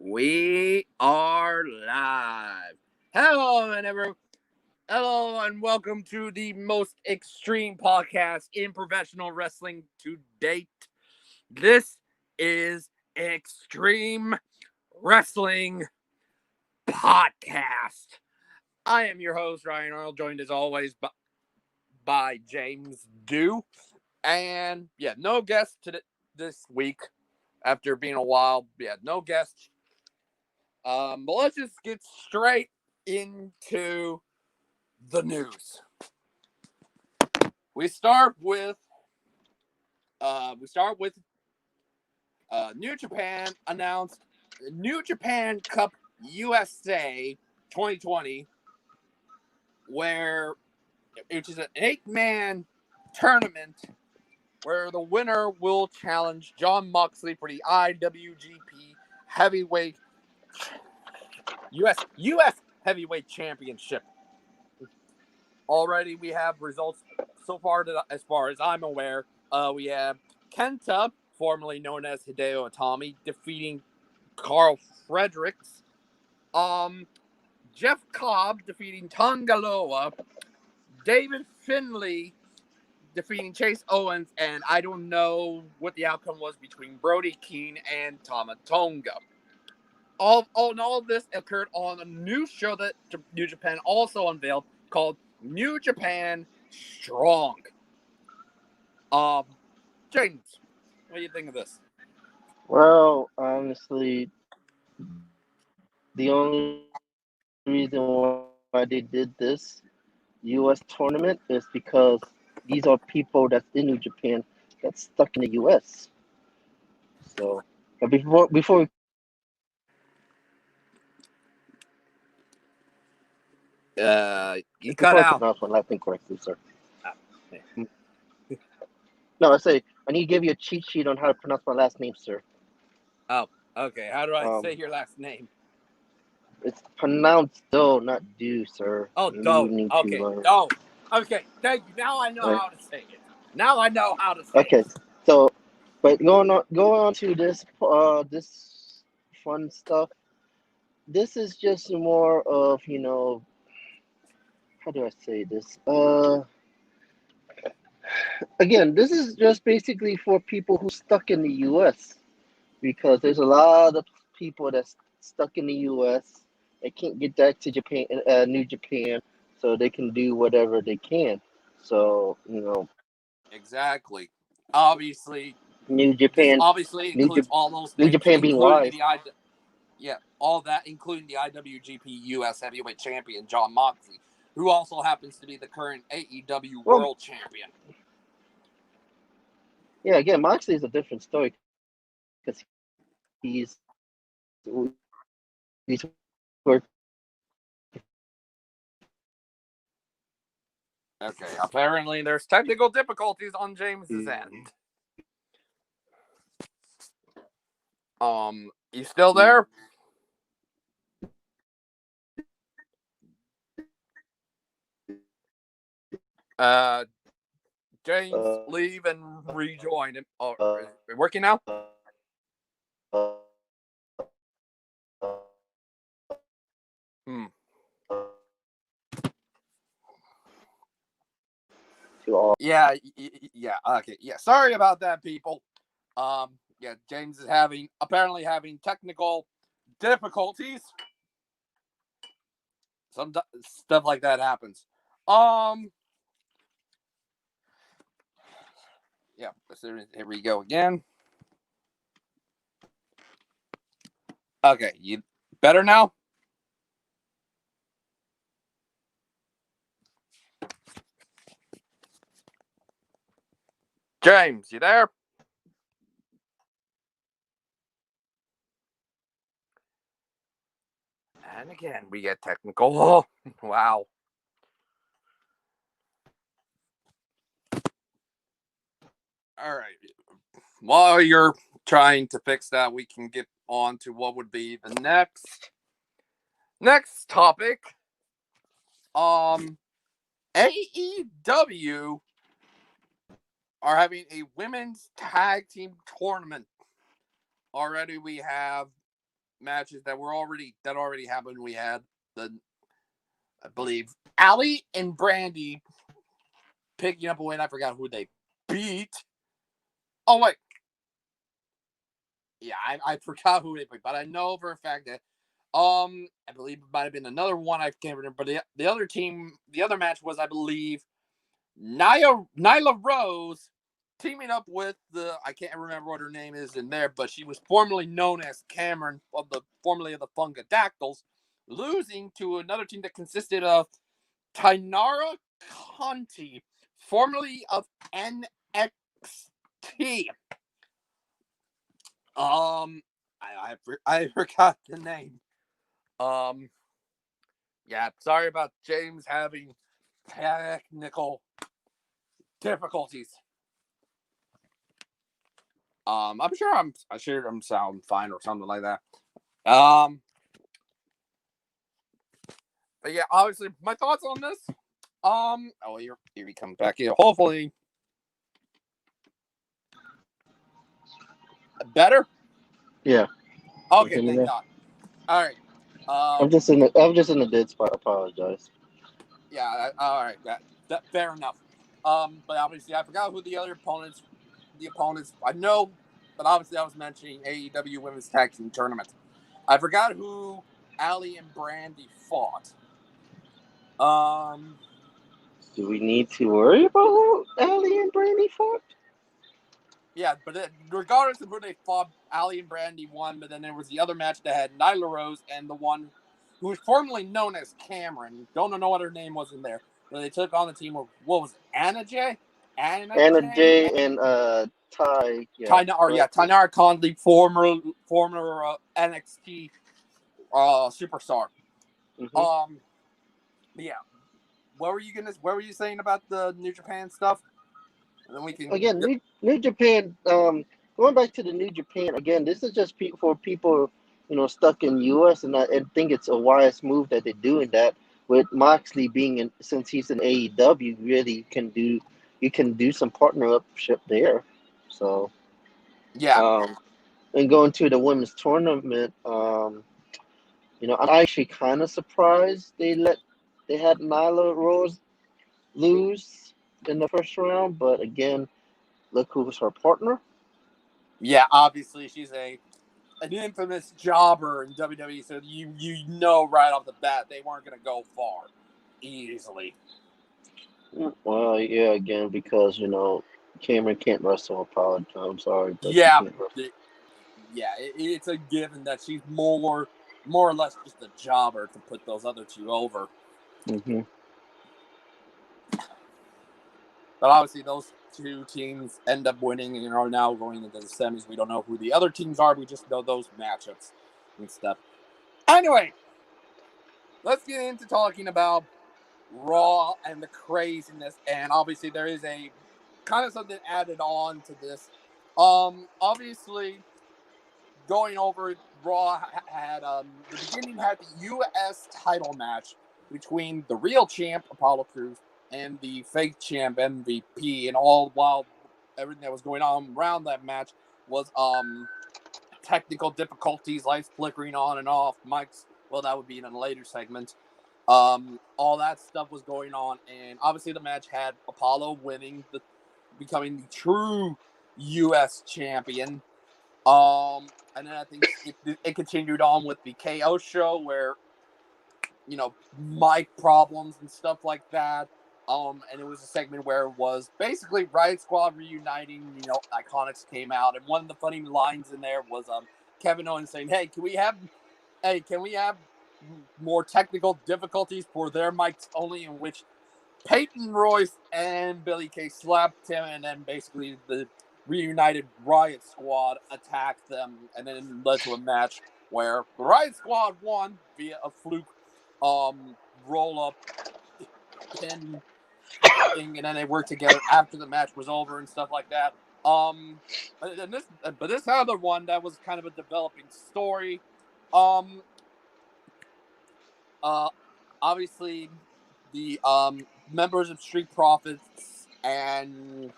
We are live. Hello and welcome to the most extreme podcast in professional wrestling to date. This is Extreme Wrestling Podcast. I am your host, Ryan Arnold, joined as always by James Dew. And no guest this week after being a while. No guest. But let's just get straight into the news. We start with New Japan announced New Japan Cup USA 2020, which is an 8-man tournament where the winner will challenge Jon Moxley for the IWGP Heavyweight US Heavyweight Championship. Already we have results so far as far as I'm aware. We have Kenta, formerly known as Hideo Itami, defeating Carl Fredericks. Jeff Cobb defeating Tonga Loa. David Finlay defeating Chase Owens, and I don't know what the outcome was between Brody Keane and Tama Tonga. All of this occurred on a new show that New Japan also unveiled called New Japan Strong. James, what do you think of this? Well, honestly, the only reason why they did this U.S. tournament is because these are people that's in New Japan that's stuck in the U.S. So, but before we you cut out. pronounce my last name correctly, sir. No, I need to give you a cheat sheet on how to pronounce my last name, sir. Oh, okay. How do I say your last name? It's pronounced Do, not Do, sir. Oh, Do. Okay, Do. Okay, thank you. Now I know how to say it. Okay, so, but going on to this this fun stuff. This is just more of, how do I say this? Again, this is just basically for people who stuck in the U.S. because there's a lot of people that's stuck in the U.S. They can't get back to Japan, New Japan, so they can do whatever they can. So, Exactly. Obviously, New Japan, includes all those New things, Japan being live. All that, including the IWGP US Heavyweight Champion Jon Moxley, who also happens to be the current AEW World Champion. Yeah, again, Moxley is a different story because he's Okay, apparently there's technical difficulties on James's end. You still there? James, leave and rejoin him. Oh, is it working now? Yeah, okay, yeah. Sorry about that, people. James is apparently having technical difficulties. Some stuff like that happens. Here we go again. Okay, you better now? James, you there? And again, we get technical. Oh, wow. All right. While you're trying to fix that, we can get on to what would be the next topic. AEW are having a women's tag team tournament. Already we have matches that already happened. We had I believe Allie and Brandy picking up a win. I forgot who they beat. Oh wait, yeah, I forgot who they beat, but I know for a fact that I believe it might have been another one. I can't remember. But the other match was, I believe, Nyla Rose teaming up with I can't remember what her name is in there, but she was formerly known as Cameron formerly of the Funkadactyls, losing to another team that consisted of Tainara Conti, formerly of NXT. I forgot the name. Yeah, sorry about James having technical difficulties. I'm sure I'm sound fine or something like that. But yeah, obviously my thoughts on this. Oh, here he comes back here. Hopefully, better. Yeah. Okay, thank God. All right. I'm just in a dead spot. I apologize. Yeah. All right. That fair enough. But obviously I forgot who the opponents. I know, but obviously I was mentioning AEW Women's Tag Team Tournament. I forgot who Allie and Brandy fought. Do we need to worry about who Allie and Brandy fought? Yeah, but regardless of who they fought, Allie and Brandy won. But then there was the other match that had Nyla Rose and the one who was formerly known as Cameron. Don't know what her name was in there. But they took on the team of, what was it, Anna J? Anna J and Ty. Yeah. Tainara Conley, former NXT superstar. Mm-hmm. Yeah. What were you saying about the New Japan stuff? And then we can Again, New Japan. Going back to the New Japan again. This is just for people, stuck in U.S. and I think it's a wise move that they're doing that. With Moxley since he's in AEW, really you can do some partnership there. So yeah. And going to the women's tournament, I'm actually kind of surprised they had Nyla Rose lose in the first round, but again, look who's her partner. Yeah, obviously she's an infamous jobber in WWE, so you know right off the bat they weren't going to go far easily. Well, yeah, again because Cameron can't wrestle. I'm sorry, but Yeah, she can't wrestle. it's a given that she's more or less just a jobber to put those other two over. Mm-hmm. But obviously those two teams end up winning and are now going into the semis. We don't know who the other teams are. We just know those matchups and stuff. Anyway, let's get into talking about Raw and the craziness. And obviously there is a kind of something added on to this. Obviously going over, Raw had the beginning had the U.S. title match between the real champ Apollo Crews and the fake champ MVP, and all while everything that was going on around that match was technical difficulties, lights flickering on and off, mics. Well, that would be in a later segment. All that stuff was going on, and obviously the match had Apollo becoming the true U.S. champion. And then I think it continued on with the KO show where, mic problems and stuff like that. And it was a segment where it was basically Riot Squad reuniting. Iconics came out, and one of the funny lines in there was Kevin Owens saying, "Hey, can we have more technical difficulties for their mics only?" In which Peyton Royce and Billy Kay slapped him, and then basically the reunited Riot Squad attacked them, and then it led to a match where the Riot Squad won via a fluke roll up pin thing, and then they worked together after the match was over and stuff like that. But this other one that was kind of a developing story. Obviously the members of Street Profits and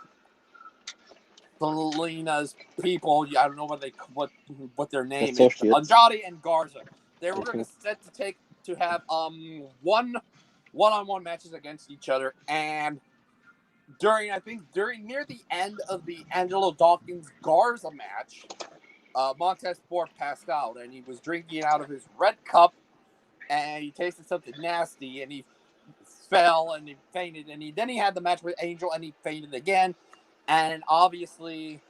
Selena's people. I don't know what their name is. Associates. Andrade and Garza. They were going Mhm. to have one-on-one matches against each other, and during near the end of the Angelo Dawkins Garza match, Montez Ford passed out, and he was drinking out of his red cup, and he tasted something nasty, and he fell and he fainted, and then he had the match with Angel, and he fainted again, and obviously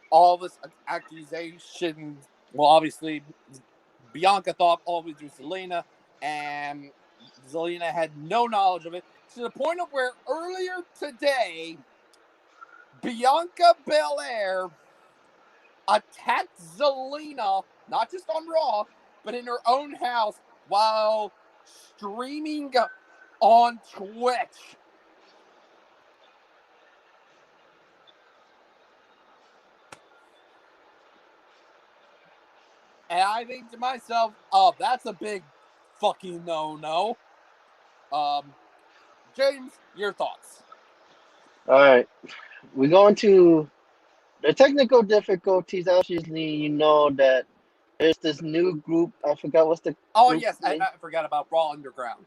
all this accusations. Well, obviously Bianca thought always was Zelina, and Zelina had no knowledge of it, to the point of where earlier today, Bianca Belair attacked Zelina, not just on Raw, but in her own house while streaming on Twitch. And I think to myself, oh, that's a big fucking no-no. James, your thoughts? All right, we're going to the technical difficulties. Obviously, you know that there's this new group. I forgot what's the Oh, group yes, name. I forgot about Raw Underground.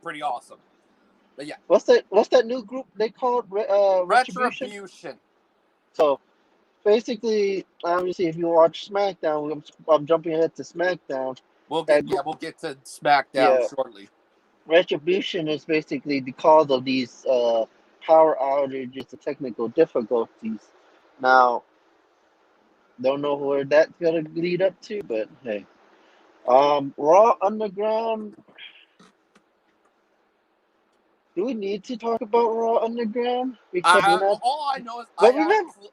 Pretty awesome. But yeah. What's that new group they called? Retribution. So basically, obviously, if you watch SmackDown, I'm jumping ahead to SmackDown. We'll get to SmackDown shortly. Retribution is basically the cause of these power outages, the technical difficulties. Now, don't know where that's gonna lead up to, but hey, Raw Underground. Do we need to talk about Raw Underground? Because all I know is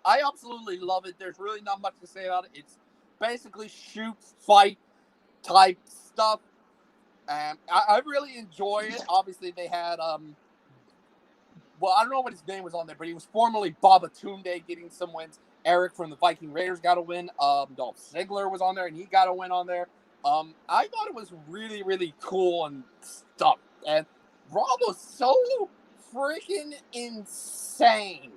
I absolutely love it. There's really not much to say about it. It's basically shoot, fight type stuff. And I really enjoy it. Obviously, they had well, I don't know what his name was on there, but he was formerly Babatunde getting some wins. Eric from the Viking Raiders got a win. Dolph Ziggler was on there, and he got a win on there. I thought it was really, really cool and stuff. And Raw was so freaking insane.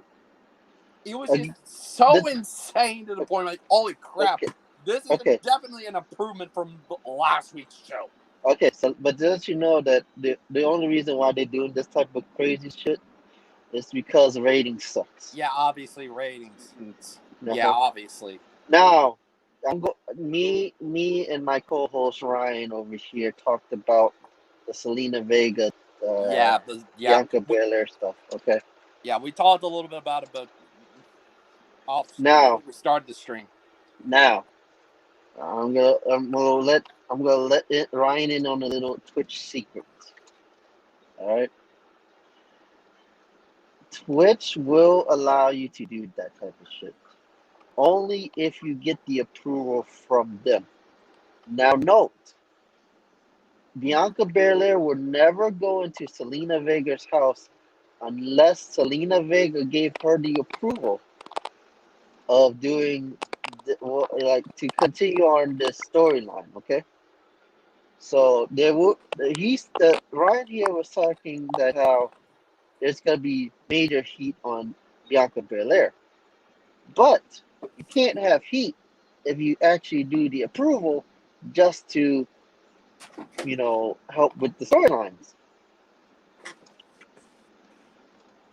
It was just so insane to the point like, holy crap, this is definitely an improvement from last week's show. Okay, so but just you know that the only reason why they're doing this type of crazy shit is because ratings sucks. Yeah, obviously ratings. Yeah, obviously. Now, me and my co-host Ryan over here talked about the Selena Vega, Bianca Belair stuff. Okay. Yeah, we talked a little bit about it, but we started the stream. Now, I'm gonna let Ryan in on a little Twitch secret. All right. Twitch will allow you to do that type of shit only if you get the approval from them. Now, note, Bianca Belair would never go into Selena Vega's house unless Selena Vega gave her the approval of doing, to continue on this storyline. Okay. So Ryan here was talking that how there's gonna be major heat on Bianca Belair, but you can't have heat if you actually do the approval just to, help with the storylines.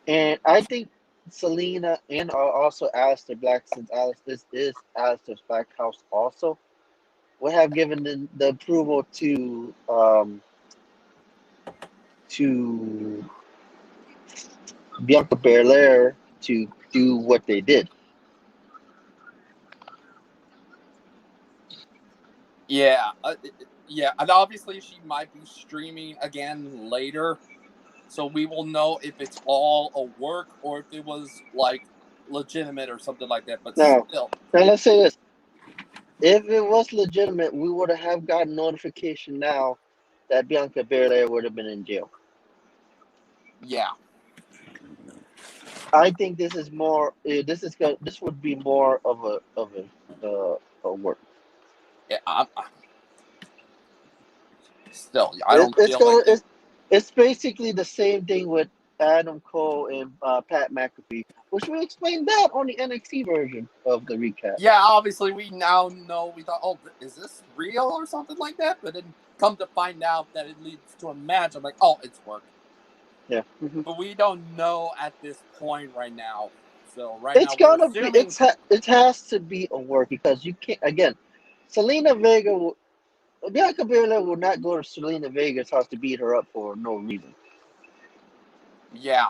And I think Selena and also Aleister Black, since this is Aleister Black's house also, would have given the approval to Bianca Belair to do what they did. Yeah, and obviously she might be streaming again later, so we will know if it's all a work or if it was like legitimate or something like that. But still, now let's say this: if it was legitimate, we would have gotten notification now that Bianca Belair would have been in jail. Yeah, I think this is more. This would be more of a work. Yeah, still, I don't feel like it's basically the same thing with Adam Cole and Pat McAfee, which we explained that on the NXT version of the recap. Yeah, obviously we now know. We thought, oh, is this real or something like that? But then come to find out that it leads to a match. I'm like, oh, it's work. Yeah. But we don't know at this point right now. So It's now we're gonna be. assuming. It has to be a work because you can't. Again, Selena Vega. Bianca Belair will not go to Selena Vega's house to beat her up for no reason, Yeah.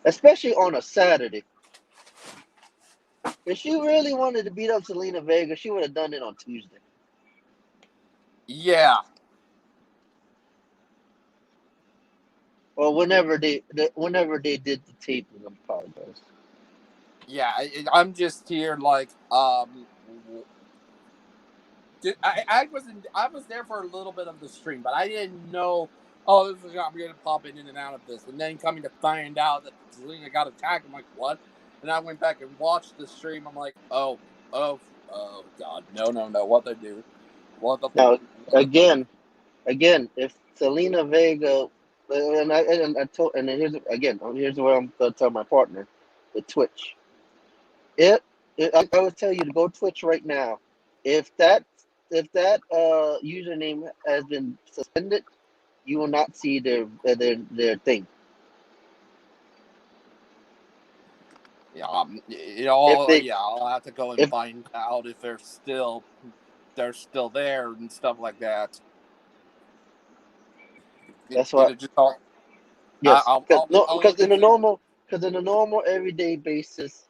especially on a Saturday. If she really wanted to beat up Selena Vega, she would have done it on Tuesday. Yeah. Or whenever they did the taping. I apologize. Yeah. I'm just here like I was there for a little bit of the stream, but I didn't know. Oh, this is I'm going to pop in and out of this, and then coming to find out that Zelina got attacked, I'm like, what? And I went back and watched the stream. I'm like, oh God, no, what they do? What the? Now, again, if Selena Vega, and here's where I'm gonna tell my partner, the Twitch. I would tell you to go Twitch right now. If that username has been suspended, you will not see their thing. Yeah, If I'll have to go and find out if they're still there and stuff like that. That's why. Yes, because in a normal everyday basis,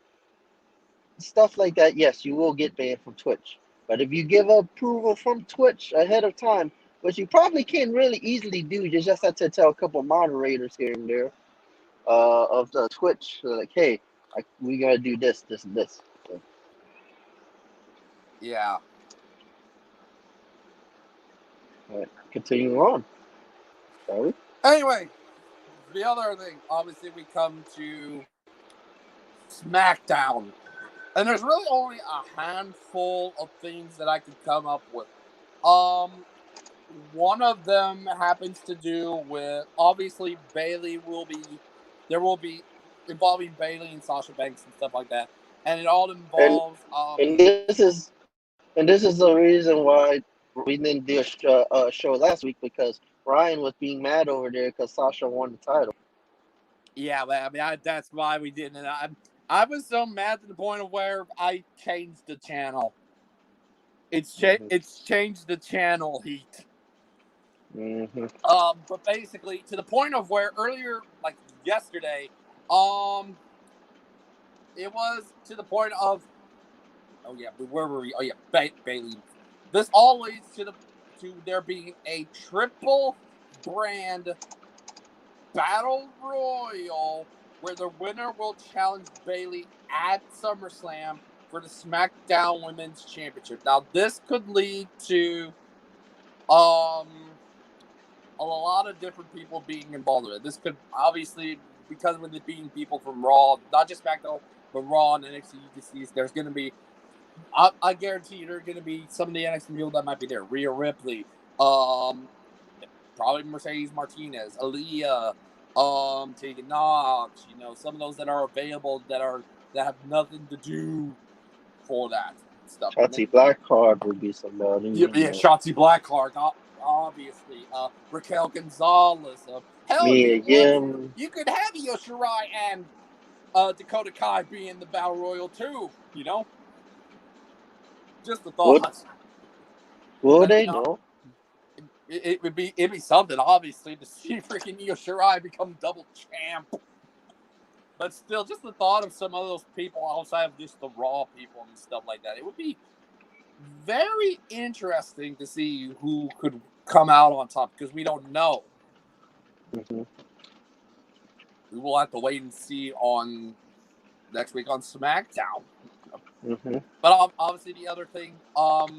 stuff like that, yes, you will get banned from Twitch. But if you give approval from Twitch ahead of time, which you probably can really easily do, you just have to tell a couple moderators here and there of the Twitch, like, hey, we gotta do this, and this. So. Yeah. All right, continuing on. Shall we? Anyway, the other thing, obviously, we come to SmackDown. And there's really only a handful of things that I could come up with. One of them happens to do with, obviously, there will be involving Bayley and Sasha Banks and stuff like that. And it all involves and this is the reason why we didn't do a show last week, because Ryan was being mad over there because Sasha won the title. Yeah, I mean, that's why we didn't. I was so mad to the point of where I changed the channel. It's changed the channel heat. Mm-hmm. But basically, to the point of where earlier, like yesterday, it was to the point of, oh yeah, where were we? Oh yeah, Bayley. This all leads to there being a triple brand battle royal where the winner will challenge Bayley at SummerSlam for the SmackDown Women's Championship. Now, this could lead to a lot of different people being involved in it. This could obviously, because with it being people from Raw, not just SmackDown, but Raw and NXT, there's going to be, I guarantee you, there are going to be some of the NXT people that might be there. Rhea Ripley, probably Mercedes Martinez, Aaliyah, Tegan Knox, some of those that are available that have nothing to do for that stuff. Shotzi Blackheart would be somebody. Yeah, Shotzi Blackheart, obviously. Raquel Gonzalez. Hell, you could have Io Shirai and Dakota Kai be in the Battle Royal too, Just the thought. Will they know? It'd be something, obviously, to see freaking Io Shirai become double champ. But still, just the thought of some of those people outside of just the Raw people and stuff like that, it would be very interesting to see who could come out on top, because we don't know. Mm-hmm. We will have to wait and see on next week on SmackDown. Mm-hmm. But obviously, the other thing, what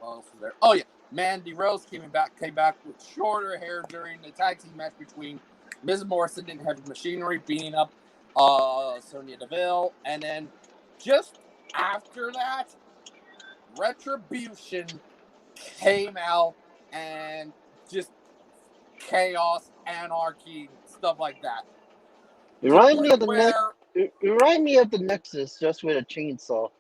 else was there? Oh yeah, Mandy Rose came back with shorter hair during the tag team match between Miz Morrison and Heavy Machinery, beating up Sonya Deville, and then just after that, Retribution came out and just chaos, anarchy, stuff like that. It to the remind point me of the next. where It remind me of the Nexus, just with a chainsaw.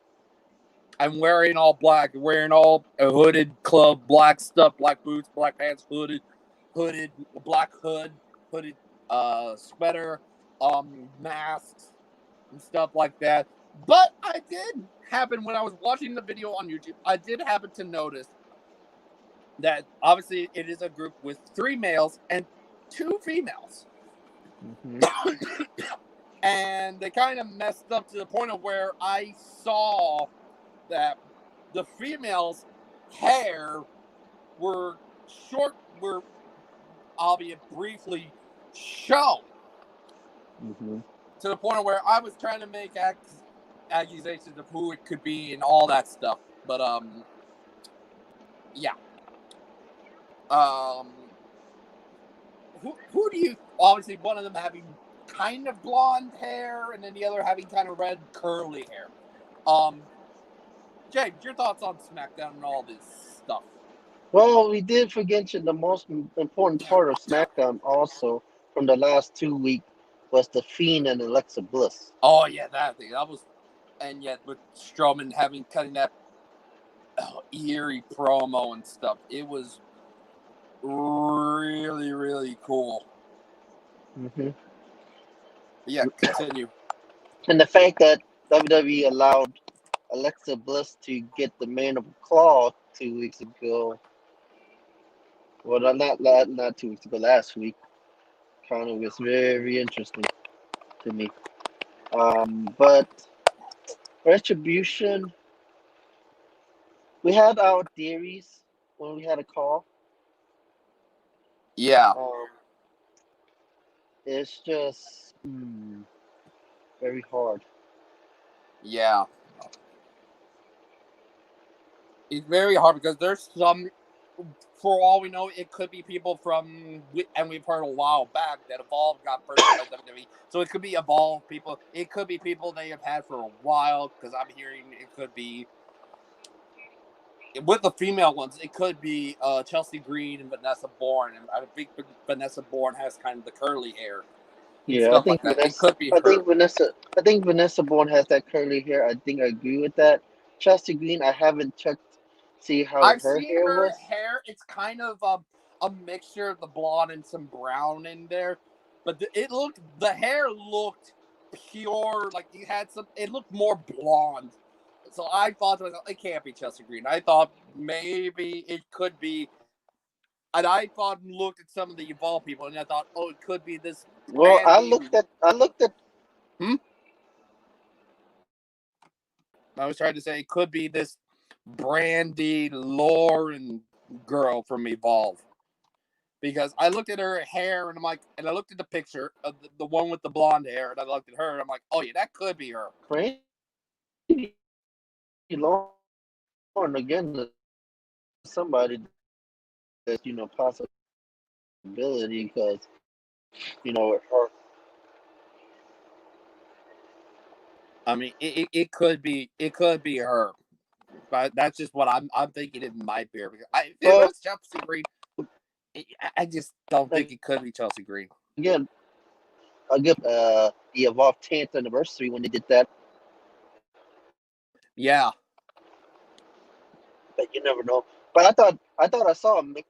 I'm wearing all black, wearing all a hooded club, black stuff, black boots, black pants, hooded, black hooded sweater, masks and stuff like that. But I did happen when I was watching the video on YouTube, I did happen to notice that obviously it is a group with 3 males and 2 females. And they kind of messed up to the point of where I saw that the females' hair were albeit briefly, shown. To the point of where I was trying to make accusations of who it could be and all that stuff. But, yeah. Who do you, obviously one of them having kind of blonde hair and then the other having kind of red curly hair. James, your thoughts on SmackDown and all this stuff? Well, we did forget the most important part of SmackDown also from the last 2 weeks was the Fiend and Alexa Bliss. Oh yeah, that was, and yet with Strowman cutting that eerie promo and stuff, it was really, really cool. Yeah, continue. And the fact that WWE allowed Alexa Bliss to get the Mandible Claw 2 weeks ago. Well, not 2 weeks ago, last week. Kind of was very interesting to me. But Retribution, we had our theories when we had a call. Yeah. It's just very hard. Yeah. It's very hard because there's some, for all we know, it could be people from, and we've heard a while back that Evolve got purchased by WWE. So it could be Evolve people. It could be people they have had for a while, because I'm hearing it could be, with the female ones, it could be Chelsea Green and Vanessa Bourne. And I think Vanessa Bourne has kind of the curly hair. Yeah, I think like Vanessa. It could be I her. think Vanessa Bourne has that curly hair. I think I agree with that. Chelsea Green, I haven't checked see how I've her seen hair her was. hair. It's kind of a mixture of the blonde and some brown in there, but the hair looked pure. Like it looked more blonde. So I thought to myself, it can't be Chelsea Green. I thought maybe it could be, and I thought and looked at some of the Evolve people, and I thought, oh, it could be this. Well, I looked at. I was trying to say it could be this Brandy Lauren girl from Evolve. Because I looked at her hair and I'm like, and I looked at the picture of the one with the blonde hair, and I looked at her and I'm like, oh yeah, that could be her. Brandy Lauren again, somebody that possibility because her. I mean, it could be her, but that's just what I'm thinking it might be her. Because if it was Chelsea Green, I just don't think it could be Chelsea Green. Again, I'll give the Evolve 10th anniversary when they did that. Yeah, but you never know. But I thought I saw a mix.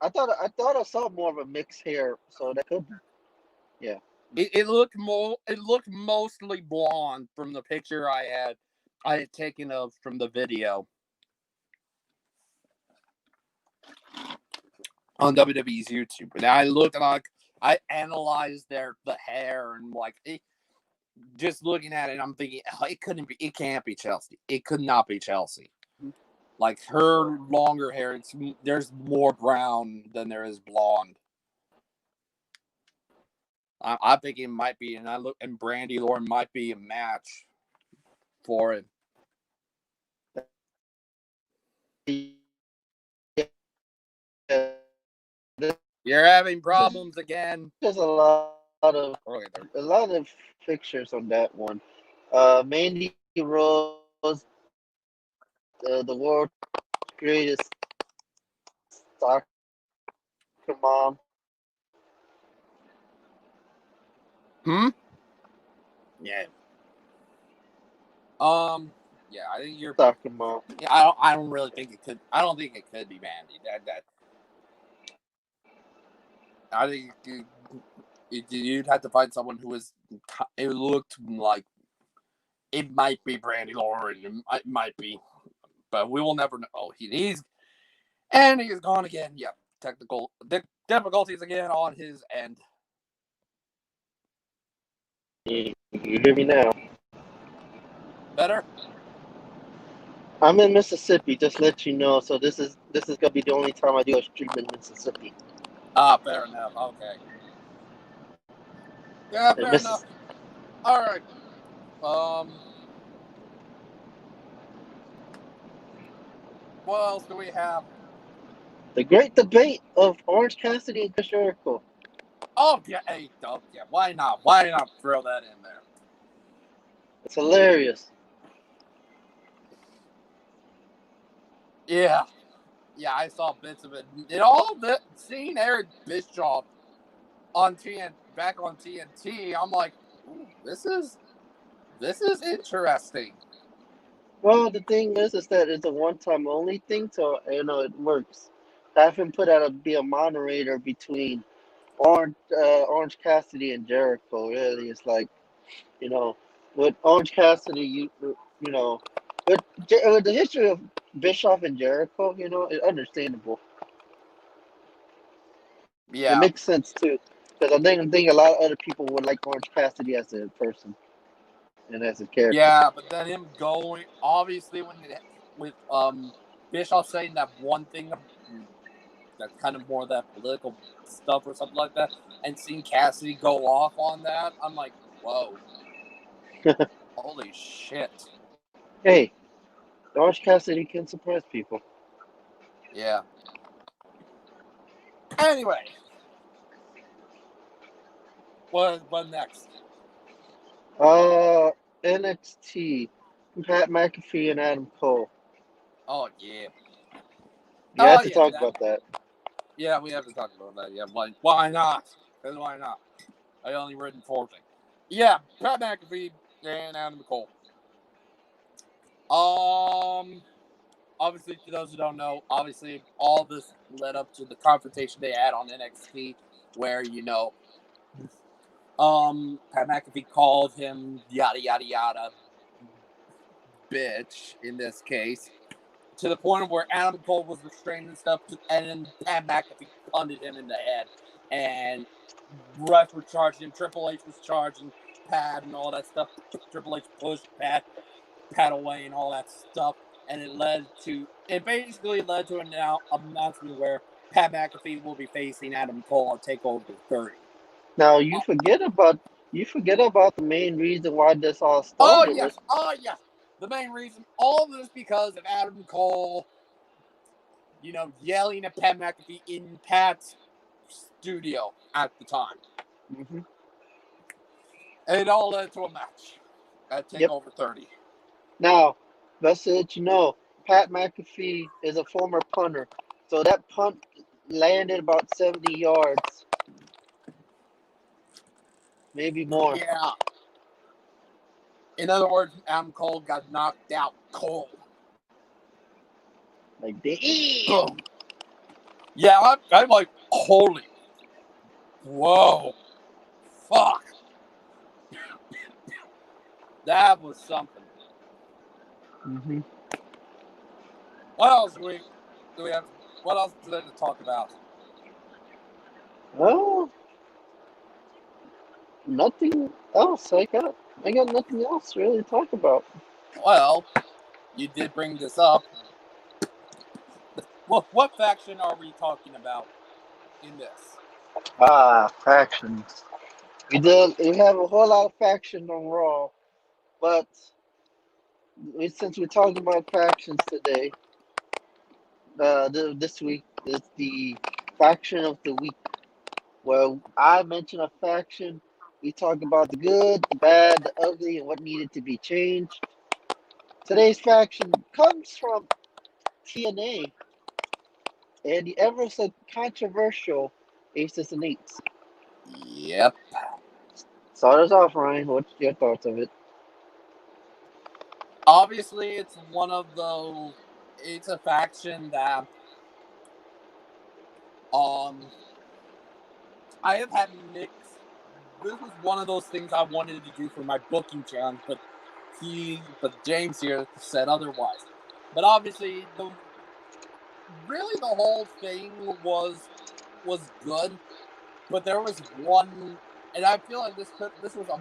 I thought I saw more of a mixed hair, so that could be. Yeah. It looked mostly blonde from the picture I had taken from the video on WWE's YouTube. And I looked and I analyzed the hair and just looking at it, I'm thinking it can't be Chelsea. It could not be Chelsea. Like her longer hair, there's more brown than there is blonde. I think it might be, and Brandy Lauren might be a match for it. You're having problems again. There's a lot of pictures on that one. Mandy Rose, the world's greatest soccer mom. Hmm. Yeah. Yeah, I think you're talking about. Yeah, I don't really think it could. I don't think it could be Mandy. I think you'd have to find someone who is. It looked like it might be Brandy Lauren. It might be, but we will never know. Oh, he's gone again. Yep, technical difficulties again on his end. You hear me now? Better. I'm in Mississippi. Just let you know. So this is gonna be the only time I do a stream in Mississippi. Fair enough. Okay. Yeah, fair enough. All right. What else do we have? The great debate of Orange Cassidy and Chris Jericho. Oh yeah, hey, yeah. Why not? Why not throw that in there? It's hilarious. Yeah, I saw bits of it. It all that seeing Eric Bischoff on back on TNT. I'm like, ooh, this is interesting. Well, the thing is that it's a one-time only thing, so it works. Have him be a moderator between Orange Cassidy and Jericho. Really, it's like, with Orange Cassidy, with the history of Bischoff and Jericho, it's understandable. Yeah, It makes sense too, because I think a lot of other people would like Orange Cassidy as a person and as a character. yeah, but then him going obviously with Bischoff saying that one thing that's kind of more of that political stuff or something like that, and seeing Cassidy go off on that, I'm like, whoa, holy shit. Hey, Orange Cassidy can surprise people. Yeah. Anyway, what next? NXT, Pat McAfee and Adam Cole. Oh yeah. You have to talk about that. Yeah, we have to talk about that. Yeah, why not? Because why not? I only written 4 things. Yeah, Pat McAfee and Adam Cole. Obviously, to those who don't know, obviously all this led up to the confrontation they had on NXT, where Pat McAfee called him yada yada yada, bitch in this case, to the point of where Adam Cole was restrained and stuff, and then Pat McAfee punted him in the head, and refs were charging him. Triple H was charging Pat and all that stuff. Triple H pushed Pat away and all that stuff, and it basically led to an announcement where Pat McAfee will be facing Adam Cole on TakeOver 30. Now you forget about the main reason why this all Oh started. yes, the main reason, all of this because of Adam Cole, yelling at Pat McAfee in Pat's studio at the time. Mm-hmm. And it all led to a match at TakeOver 30. Now, let's let you know, Pat McAfee is a former punter, so that punt landed about 70 yards, maybe more. Yeah. In other words, Adam Cole got knocked out cold. Like, damn. Boom. Yeah, I'm like, holy, whoa, fuck. That was something. Mm-hmm. What else do we have? What else is there to talk about? Well, nothing else. I got nothing else really to talk about. Well, you did bring this up. What faction are we talking about in this? Factions. We have a whole lot of factions on Raw, but since we're talking about factions today, this week is the faction of the week. Well, I mention a faction. We talk about the good, the bad, the ugly, and what needed to be changed. Today's faction comes from TNA and the ever so controversial Aces and Eights. Yep. Start us off, Ryan. What's your thoughts of it? Obviously, it's one of those. It's a faction that I have had mixed. This was one of those things I wanted to do for my booking challenge, but James here said otherwise. But obviously, the whole thing was good, but there was one, and I feel like this was a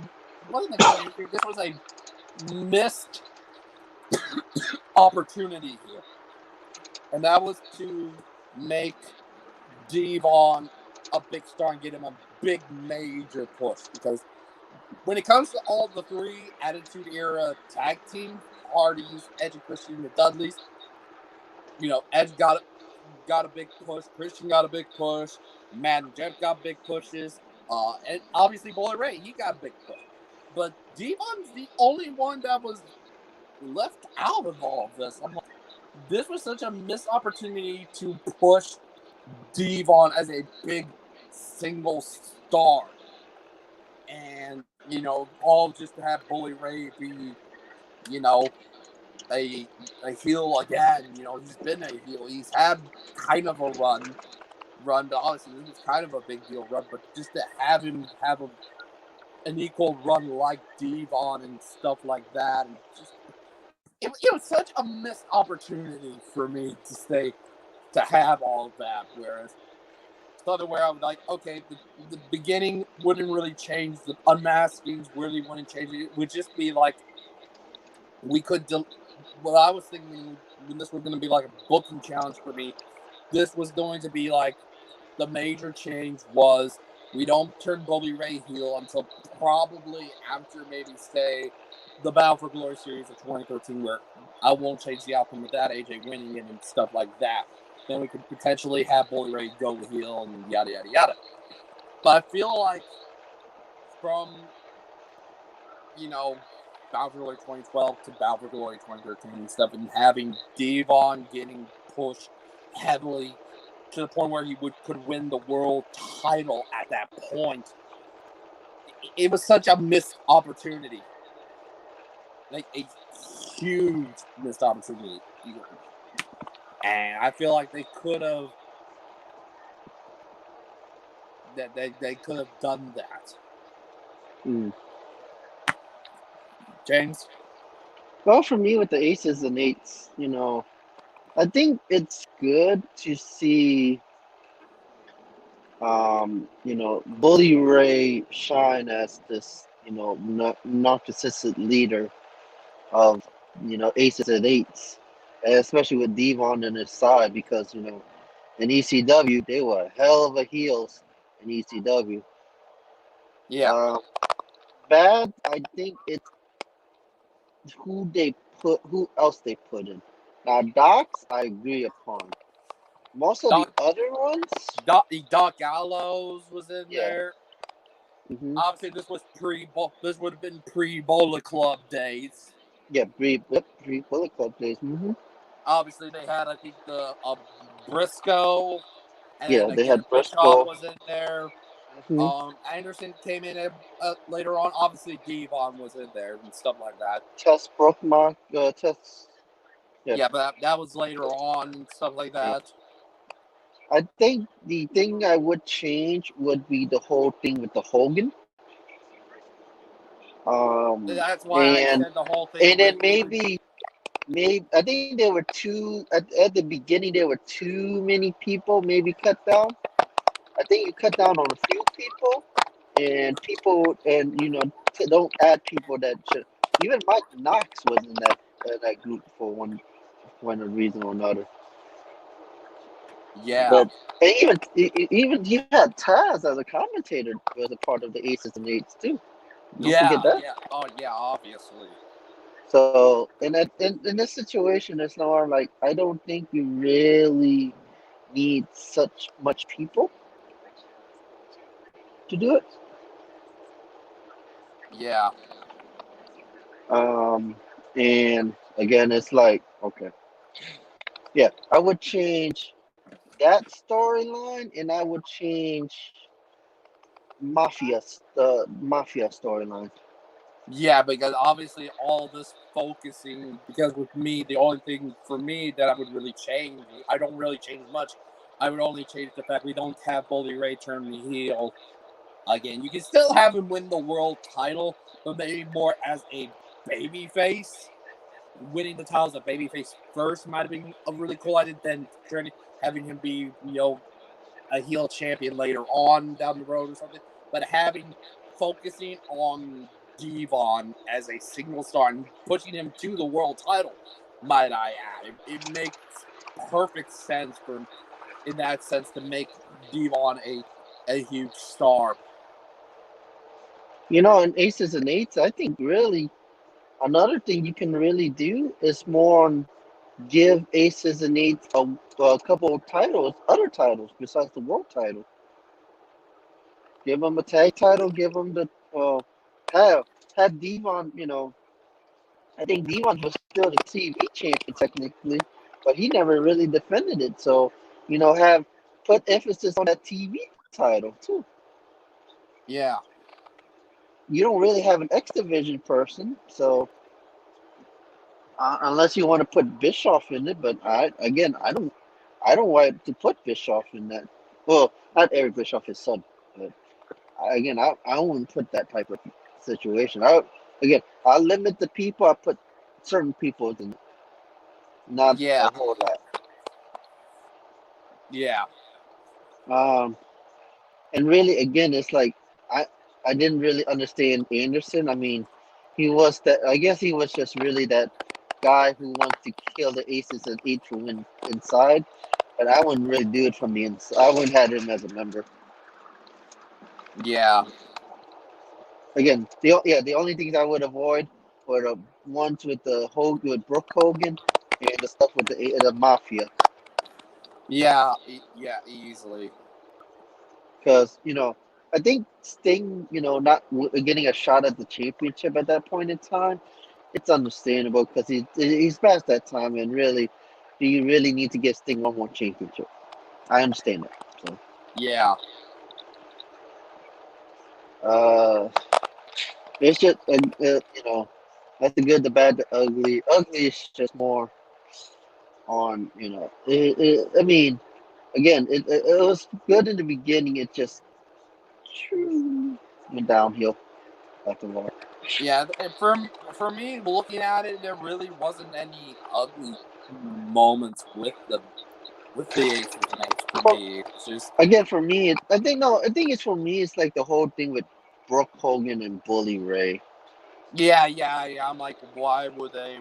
wasn't a good entry. This was a missed opportunity here, and that was to make Devon a big star and get him a big major push, because when it comes to all the three Attitude Era tag team, Hardys, Edge and Christian, the Dudleys, Edge got a big push, Christian got a big push, Matt and Jeff got big pushes, and obviously Bully Ray, he got a big push. But Devon's the only one that was left out of all of this. I'm like, this was such a missed opportunity to push Devon as a big single star. And, all just to have Bully Ray be, a heel again. He's been a heel. He's had kind of a run, but honestly, this was kind of a big deal run. But just to have him have an equal run like Devon and stuff like that, and just it was such a missed opportunity for me to have all of that. Whereas something where I was like, okay, the beginning wouldn't really change, the unmaskings really wouldn't change. It would just be like we could. What I was thinking when this was going to be like a booking challenge for me, this was going to be like the major change was we don't turn Bully Ray heel until probably after maybe say the Battle for Glory series of 2013, where I won't change the outcome with that, AJ winning it and stuff like that. Then we could potentially have Bully Ray go heel and yada yada yada. But I feel like from Battle for Glory 2012 to Battle for Glory 2013 and stuff, and having Devon getting pushed heavily to the point where he could win the world title at that point. It was such a missed opportunity. Like a huge missed opportunity. And I feel like they could have they could have done that. James? Well, for me with the aces and eights, I think it's good to see Bully Ray shine as this, narcissistic leader of, aces and eights, and especially with Devon on his side, because, in ECW, they were hell of a heels in ECW. Yeah. Bad, I think it's who else they put in. Now, Docs, I agree upon. Most of the other ones, Doc Gallows was in there. Mm-hmm. Obviously, this would have been pre-Bullet Club days. Yeah, pre-Bullet Club days. Mm-hmm. Obviously, they had, I think, the Briscoe, and Yeah, then they had Bischoff Briscoe. was in there. Mm-hmm. Anderson came in later on. Obviously, Devon was in there and stuff like that. Tess Brookmark, Tess. Yeah, but that was later on and stuff like that. I think the thing I would change would be the whole thing with the Hogan. That's why I said the whole thing. And then maybe I think there were at the beginning there were too many people. Maybe cut down. I think you cut down on a few people, and don't add people that should. Even Mike Knox was in that group for one reason or another. Yeah. But even you had Taz as a commentator was a part of the Aces and Eights too. Don't forget that. Yeah. Oh yeah, obviously. So in this situation, it's not like I don't think you really need such much people to do it. Yeah. And again, it's like, okay. Yeah, I would change that storyline, and I would change the mafia storyline. Yeah, because obviously all this focusing, because with me, the only thing for me that I would really change, I don't really change much. I would only change the fact we don't have Bully Ray turn the heel again. You can still have him win the world title, but maybe more as a baby face. Winning the title as a babyface first might have been a really cool idea. Then having him be, a heel champion later on down the road or something. But focusing on Devon as a single star and pushing him to the world title, might I add, it makes perfect sense in that sense to make Devon a huge star. In Aces and Eights, I think really another thing you can really do is more on give Aces and Eights a couple of titles, other titles besides the world title. Give them a tag title. Give them the have had Devon. I think Devon was still the TV champion technically, but he never really defended it. So have put emphasis on that TV title too. Yeah. You don't really have an X Division person, so unless you want to put Bischoff in it, but I don't want to put Bischoff in that. Well, not Eric Bischoff, his son, but I wouldn't put that type of situation. I limit the people. I put certain people in, not Yeah. a whole lot. Yeah. And really, again, it's like I didn't really understand Anderson. I mean, he was that. I guess he was just really that guy who wants to kill the Aces and Eights from inside. But I wouldn't really do it from the inside. I wouldn't have him as a member. Yeah. Again, the only things I would avoid were the ones with with Brooke Hogan and the stuff with the Mafia. Yeah. Yeah. Easily. Because I think Sting, not getting a shot at the championship at that point in time, it's understandable because he's past that time, and really, do you really need to get Sting one more championship? I understand that. So, Yeah. it's just that's the good, the bad, the ugly. Ugly is just more on I mean, again, it was good in the beginning. It just went downhill after a while. Yeah, for me, looking at it, there really wasn't any ugly moments with the Aces and Eights for Well, me. It's just again, for me, I think no, I think it's for me. It's like the whole thing with Brooke Hogan and Bully Ray. yeah. I'm like, why would they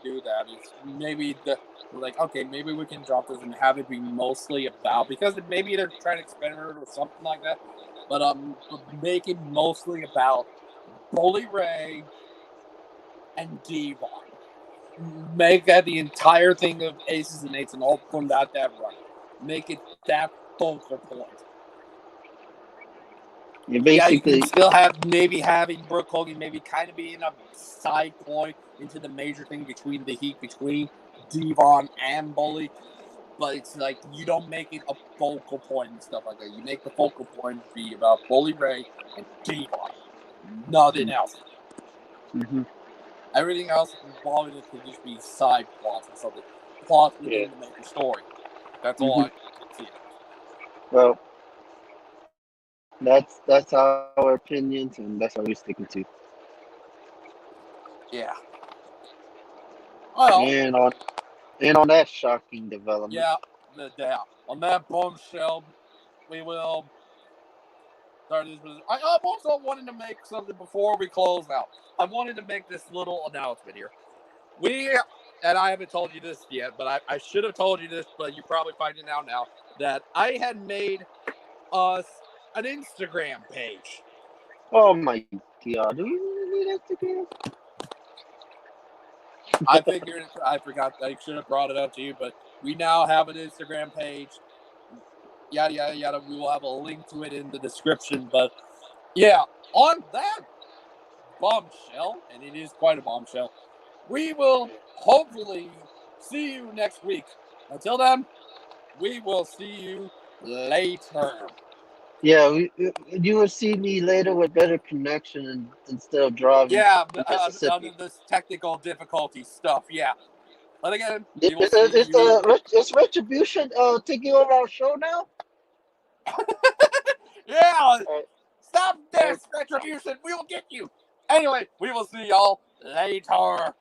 do that? It's maybe okay, maybe we can drop this and have it be mostly about, because maybe they're trying to experiment or something like that. But make it mostly about Bully Ray and Devon. Make that the entire thing of Aces and Eights and all from that run. Make it that focal point. You Yeah, you basically, can still have maybe having Brooke Hogan maybe kind of being a side point into the major thing between the heat between Devon and Bully, but it's like you don't make it a focal point and stuff like that. You make the focal point be about Bully Ray and Devon, nothing else. hmm Everything else involving it could just be side plots or something. Plots within yeah. the major story. That's all I see it. Well, that's our opinions, and that's what we're sticking to. Yeah. Well, And on that shocking development. yeah. On that bombshell, we will start this. I also wanted to make something before we close out. I wanted to make this little announcement here. And I haven't told you this yet, but I should have told you this, but you're probably finding out now that I had made us an Instagram page. Oh my God! Do we really need Instagram? I figured, I forgot, I should have brought it up to you, but we now have an Instagram page. Yada, yada, yada. We will have a link to it in the description. But yeah, on that bombshell, and it is quite a bombshell, we will hopefully see you next week. Until then, we will see you later. Yeah, you will see me later with better connection instead of driving Yeah, in other Mississippi. this technical difficulty stuff. Yeah. But again, we will Is, see is, you. is Retribution taking over our show now? Yeah. Uh, Stop uh, this retribution. We will get you. Anyway, we will see y'all later.